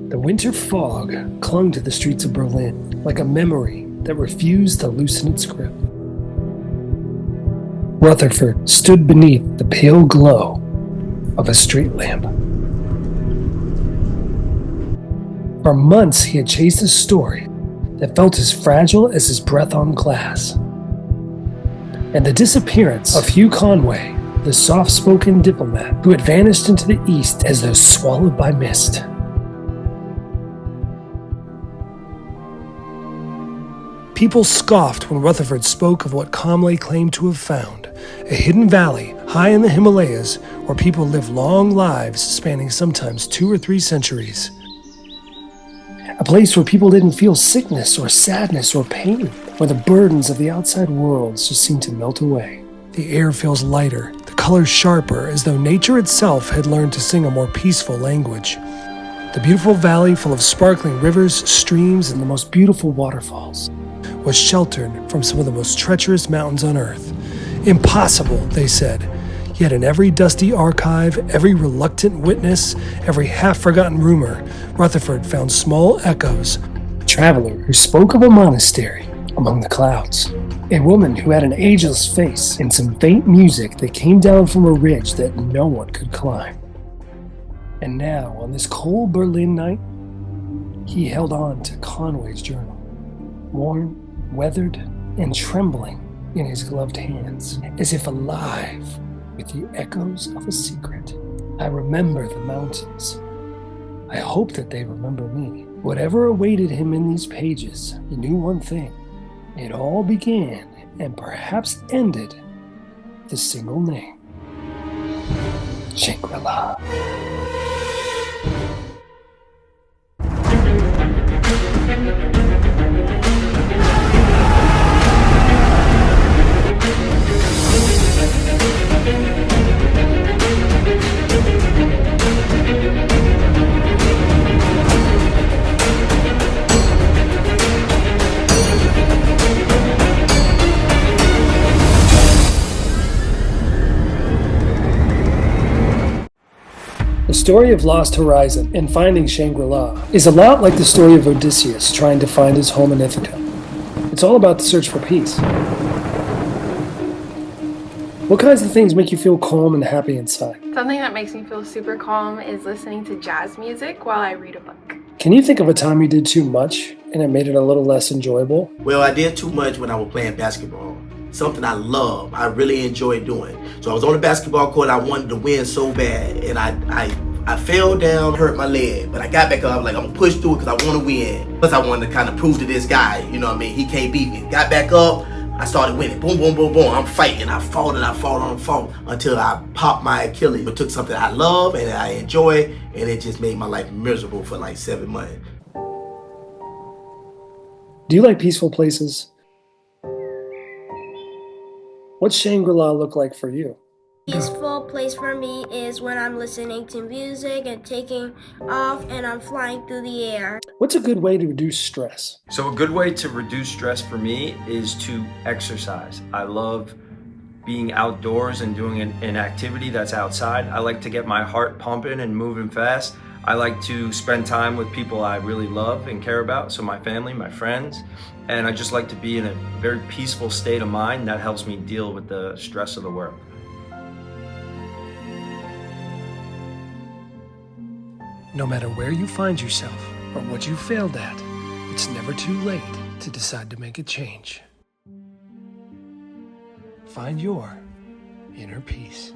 The winter fog clung to the streets of Berlin like a memory that refused to loosen its grip. Rutherford stood beneath the pale glow of a street lamp. For months he had chased a story that felt as fragile as his breath on glass. And the disappearance of Hugh Conway, the soft-spoken diplomat who had vanished into the east as though swallowed by mist. People scoffed when Rutherford spoke of what Conway claimed to have found, a hidden valley high in the Himalayas where people live long lives spanning sometimes 2 or 3 centuries. A place where people didn't feel sickness or sadness or pain, where the burdens of the outside world just seemed to melt away. The air feels lighter, the colors sharper, as though nature itself had learned to sing a more peaceful language. The beautiful valley full of sparkling rivers, streams, and the most beautiful waterfalls was sheltered from some of the most treacherous mountains on earth. Impossible, they said. Yet in every dusty archive, every reluctant witness, every half-forgotten rumor, Rutherford found small echoes. A traveler who spoke of a monastery among the clouds. A woman who had an ageless face and some faint music that came down from a ridge that no one could climb. And now, on this cold Berlin night, he held on to Conway's journal. Worn, weathered, and trembling in his gloved hands, as if alive with the echoes of a secret. I remember the mountains. I hope that they remember me. Whatever awaited him in these pages, he knew one thing. It all began and perhaps ended with a single name. Shangri-La. The story of Lost Horizon and finding Shangri-La is a lot like the story of Odysseus trying to find his home in Ithaca. It's all about the search for peace. What kinds of things make you feel calm and happy inside? Something that makes me feel super calm is listening to jazz music while I read a book. Can you think of a time you did too much and it made it a little less enjoyable? Well, I did too much when I was playing basketball. Something I love, I really enjoy doing. So I was on the basketball court, I wanted to win so bad, and I fell down, hurt my leg, but I got back up, I was like, I'm gonna push through it because I want to win. Plus I wanted to kind of prove to this guy, you know what I mean, he can't beat me. Got back up, I started winning, boom, boom, boom, boom, I'm fighting, I fought until I popped my Achilles. It took something I love and I enjoy, and it just made my life miserable for like 7 months. Do you like peaceful places? What's Shangri-La look like for you? Peaceful place for me is when I'm listening to music and taking off and I'm flying through the air. What's a good way to reduce stress? So a good way to reduce stress for me is to exercise. I love being outdoors and doing an activity that's outside. I like to get my heart pumping and moving fast. I like to spend time with people I really love and care about, so my family, my friends, and I just like to be in a very peaceful state of mind that helps me deal with the stress of the work. No matter where you find yourself or what you failed at, it's never too late to decide to make a change. Find your inner peace.